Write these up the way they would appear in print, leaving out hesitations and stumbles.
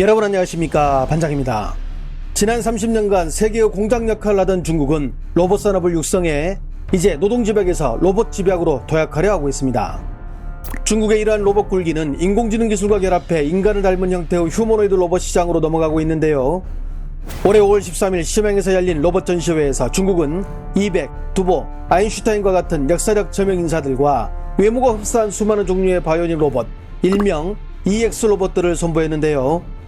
여러분 안녕하십니까, 반장입니다. 지난 30년간 세계의 공장 역할을 하던 중국은 로봇 산업을 육성해 이제 노동집약에서 로봇 집약으로 도약하려 하고 있습니다. 중국의 이러한 로봇 굴기는 인공지능 기술과 결합해 인간을 닮은 형태의 휴머노이드 로봇 시장으로 넘어가고 있는데요. 올해 5월 13일 시명에서 열린 로봇 전시회에서 중국은 이백, 두보, 아인슈타인과 같은 역사적 저명 인사들과 외모가 흡사한 수많은 종류의 바이오닉 로봇, 일명 EX 로봇들을 선보였는데요.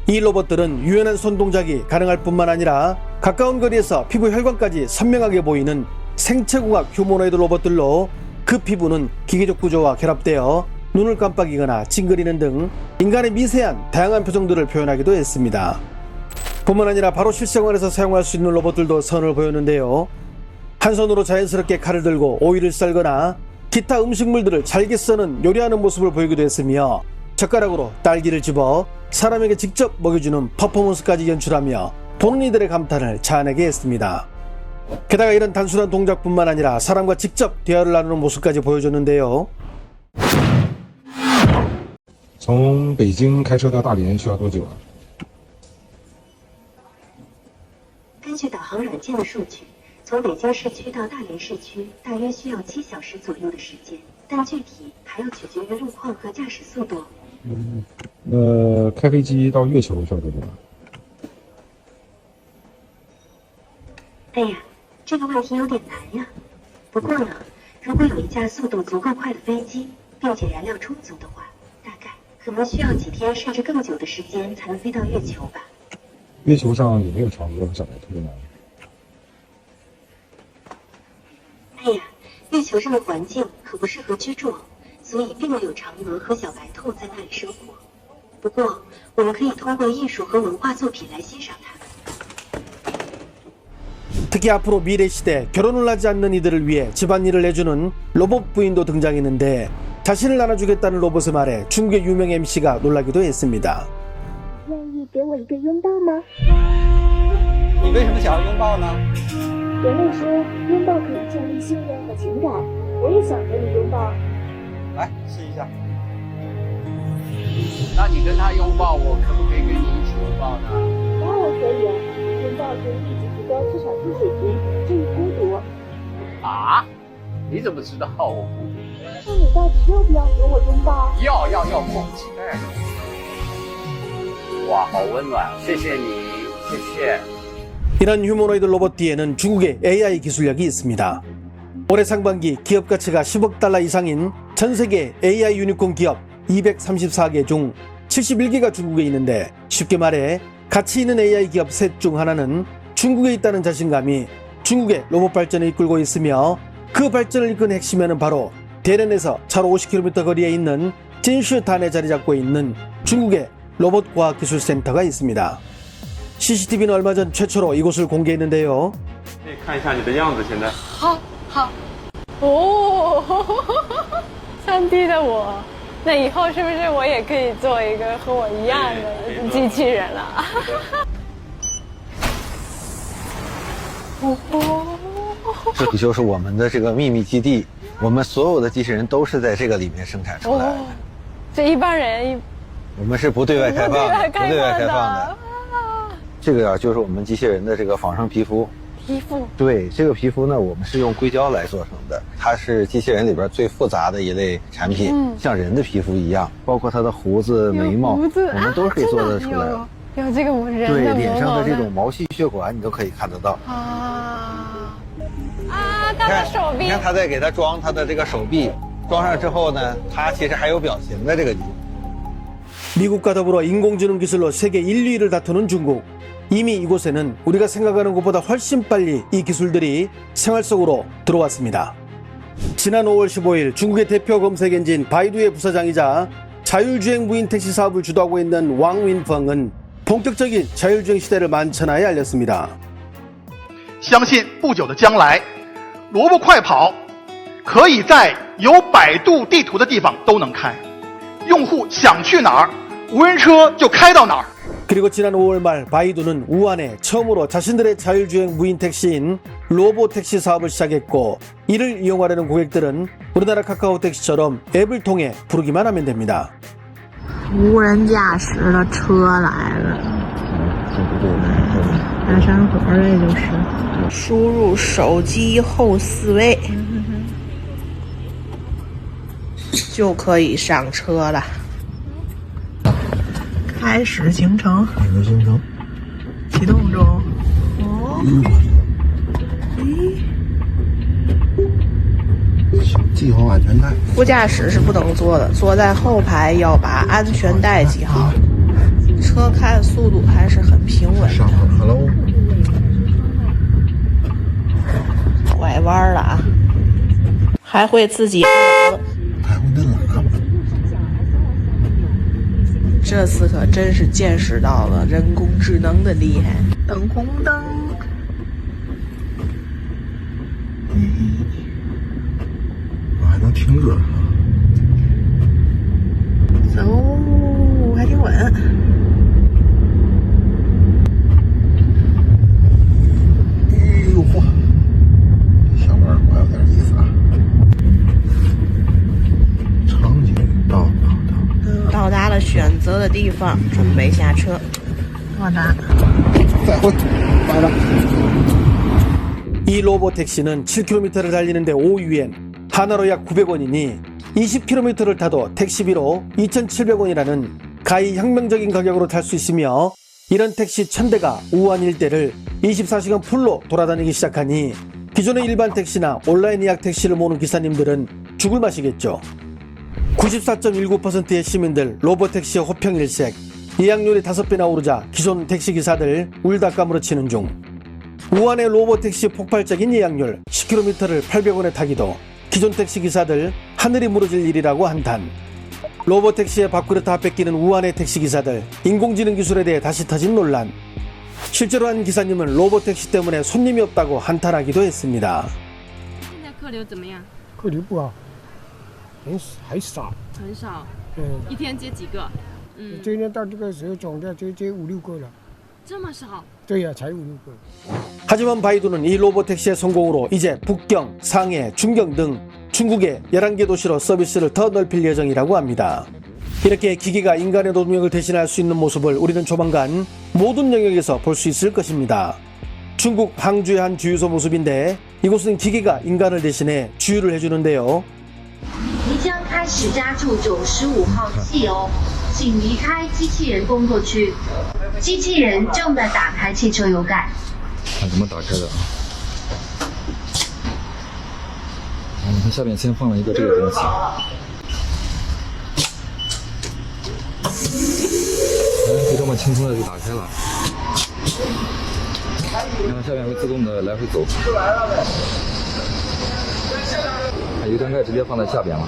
이 로봇들은 유연한 손 동작이 가능할 뿐만 아니라 가까운 거리에서 피부 혈관까지 선명하게 보이는 생체공학 휴머노이드 로봇들로 그 피부는 기계적 구조와 결합되어 눈을 깜빡이거나 찡그리는 등 인간의 미세한 다양한 표정들을 표현하기도 했습니다. 뿐만 아니라 바로 실생활에서 사용할 수 있는 로봇들도 선을 보였는데요. 한 손으로 자연스럽게 칼을 들고 오이를 썰거나 기타 음식물들을 잘게 써는 요리하는 모습을 보이기도 했으며, 젓가락으로 딸기를 집어 사람에게 직접 먹여주는 퍼포먼스까지 연출하며 보는 이들의 감탄을 자아내게 했습니다. 게다가 이런 단순한 동작뿐만 아니라 사람과 직접 대화를 나누는 모습까지 보여줬는데요. 从北京开车到大连需要多久啊？ 根据导航软件的数据，从北京市区到大连市区大约需要7小时左右的时间，但具体还要取决于路况和驾驶速度。开飞机到月球需要多久啊？ 哎呀，这个问题有点难呀。不过呢，如果有一架速度足够快的飞机，并且燃料充足的话，大概可能需要几天甚至更久的时间才能飞到月球吧。 月球上有没有嫦娥和小白兔呢？ 哎呀，月球上的环境可不适合居住，所以并没有嫦娥和小白兔在那里生活。不过，我们可以通过艺术和文化作品来欣赏它们。 특히 앞으로 미래 시대 결혼을 하지 않는 이들을 위해 집안일을 해주는 로봇 부인도 등장했는데, 자신을 나눠주겠다는 로봇의 말에 중국의 유명 MC가 놀라기도 했습니다. 愿意给我一个拥抱吗？你为什么想要拥抱呢？人类说拥抱可以建立信任和情感，我也想和你拥抱。来试一下。那你跟他拥抱，我可不可以跟你一起拥抱呢？当然可以，拥抱可以立即提高市场性水平，治愈孤独。啊？你怎么知道我孤独？那你到底要不要和我拥抱？要，迫不及待。哇，好温暖，谢谢你，谢谢。 이런 휴머노이드 로봇 뒤에는 중국의 AI 기술력이 있습니다. 올해 상반기 기업 가치가 10억 달러 이상인 전 세계 AI 유니콘 기업 234개 중 71개가 중국에 있는데, 쉽게 말해 가치 있는 AI 기업 셋 중 하나는 중국에 있다는 자신감이 중국의 로봇 발전을 이끌고 있으며, 그 발전을 이끈 핵심에는 바로 대련에서 차로 50km 거리에 있는 진슈탄에 자리 잡고 있는 중국의 로봇 과학기술센터가 있습니다. CCTV는 얼마 전 최초로 이곳을 공개했는데요. 可以看一下你的样子，现在。好，哦，3D 的我，那以后是不是我也可以做一个和我一样的机器人了？这里就是我们的这个秘密基地，我们所有的机器人都是在这个里面生产出来的。这一般人我们是不对外开放的，不对外开放的。 啊 这个就是我们机器人的这个仿生皮肤。皮肤对，这个皮肤呢，我们是用硅胶来做成的，它是机器人里边最复杂的一类产品，像人的皮肤一样，包括它的胡子、眉毛，我们都可以做得出来。有这个人的对，脸上的这种毛细血管，你都可以看得到。啊，他的手臂，你看他在给他装他的这个手臂，装上之后呢，他其实还有表情的这个。 미국과 더불어 인공지능 기술로 세계 1, 2위를 다투는 중국. 이미 이곳에는 우리가 생각하는 것보다 훨씬 빨리 이 기술들이 생활 속으로 들어왔습니다. 지난 5월 15일 중국의 대표 검색 엔진 바이두의 부사장이자 자율주행 무인 택시 사업을 주도하고 있는 왕윈펑은 본격적인 자율주행 시대를 만천하에 알렸습니다. 相信不久的将来，萝卜快跑可以在有百度地图的地方都能开，用户想去哪儿，无人车就开到哪儿。 그리고 지난 5월 말 바이두는 우한에 처음으로 자신들의 자율주행 무인 택시인 로보택시 사업을 시작했고, 이를 이용하려는 고객들은 우리나라 카카오택시처럼 앱을 통해 부르기만 하면 됩니다. 无人驾驶的车来了，对不对？大山河这就是。输入手机后4位，就可以上车了。开始行程，启动中。哦，系好安全带。副驾驶是不能坐的，坐在后排要把安全带系好。车看速度还是很平稳的。上车喽！拐弯了啊，还会自己摁喇叭，还会摁喇叭。这次可真是见识到了人工智能的厉害。等红灯，我还能停着。走，还挺稳。哎呦嚯！小弯我有点意思啊。长颈到达了选择的地方，准备下车。到达。再会，拜了。 이 로봇 택시는 7km를 달리는데 5유엔, 하나로 약 900원이니 20km를 타도 택시비로 2,700원이라는 가히 혁명적인 가격으로 탈 수 있으며, 이런 택시 1000대가 우한 일대를 24시간 풀로 돌아다니기 시작하니 기존의 일반 택시나 온라인 예약 택시를 모는 기사님들은 죽을 맛이겠죠. 94.19%의 시민들 로봇 택시의 호평일색, 예약률이 5배나 오르자 기존 택시기사들 울다 까무러치는 중. 우한의 로봇 택시 폭발적인 예약률, 10km를 800원에 타기도 기존 택시기사들 하늘이 무너질 일이라고 한탄. 로봇 택시의 밥그릇 다 뺏기는 우한의 택시기사들, 인공지능 기술에 대해 다시 터진 논란. 실제로 한 기사님은 로봇 택시 때문에 손님이 없다고 한탄하기도 했습니다. 现在客流怎么样？客流不好，还少。很少。一天接几个？今天到这个时候总的就接5、6个了。这么少？对呀，才5、6个。 하지만 바이두는 이 로봇 택시의 성공으로 이제 북경, 상해, 중경 등 중국의 11개 도시로 서비스를 더 넓힐 예정이라고 합니다. 이렇게 기계가 인간의 노동력을 대신할 수 있는 모습을 우리는 조만간 모든 영역에서 볼 수 있을 것입니다. 중국 항주의 한 주유소 모습인데, 이곳은 기계가 인간을 대신해 주유를 해주는데요. 即将开始加注95号汽油，请离开机器人工作区。机器人正在打开汽车油盖。 看怎么打开的啊？你看下面先放了一个这个东西，就这么轻松的就打开了。然后下面会自动的来回走。油箱盖直接放在下边了，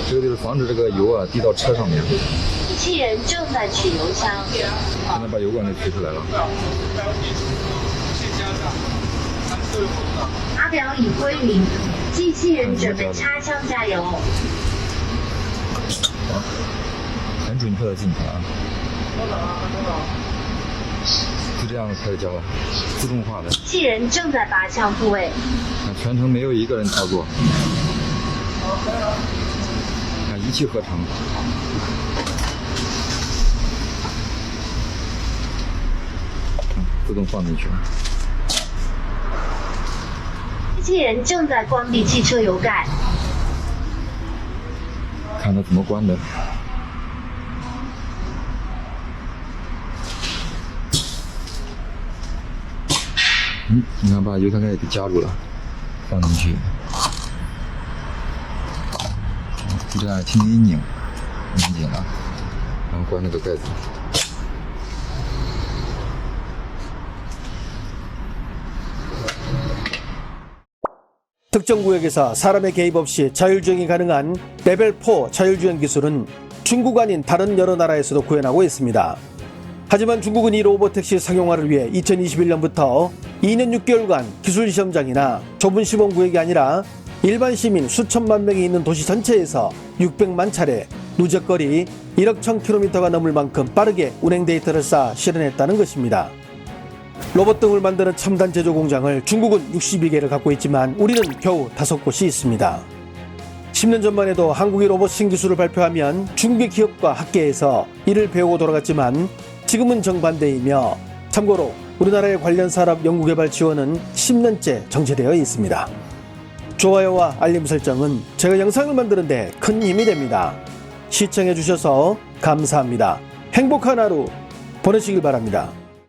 这个就是防止这个油啊滴到车上面。机器人正在取油箱，现在把油管给取出来了。 阿表已归零，机器人准备插枪加油。很准确的进去啊！就这样开始加了，自动化的。机器人正在拔枪复位，全程没有一个人操作，一气呵成。自动放进去。 机器人正在关闭汽车油盖，看它怎么关的。你看把油箱盖给夹住了，放进去，就这样轻轻一拧，拧紧了，然后关这个盖子。 특정 구역에서 사람의 개입 없이 자율주행이 가능한 레벨 4 자율주행 기술은 중국 아닌 다른 여러 나라에서도 구현하고 있습니다. 하지만 중국은 이 로봇 택시 상용화를 위해 2021년부터 2년 6개월간 기술 시험장이나 좁은 시범 구역이 아니라 일반 시민 수천만 명이 있는 도시 전체에서 600만 차례, 누적거리 1억 1000km가 넘을 만큼 빠르게 운행 데이터를 쌓아 실현했다는 것입니다. 로봇 등을 만드는 첨단 제조 공장을 중국은 62개를 갖고 있지만 우리는 겨우 5곳이 있습니다. 10년 전만 해도 한국이 로봇 신기술을 발표하면 중국의 기업과 학계에서 이를 배우고 돌아갔지만 지금은 정반대이며, 참고로 우리나라의 관련 산업 연구개발 지원은 10년째 정체되어 있습니다. 좋아요와 알림 설정은 제가 영상을 만드는 데 큰 힘이 됩니다. 시청해 주셔서 감사합니다. 행복한 하루 보내시길 바랍니다.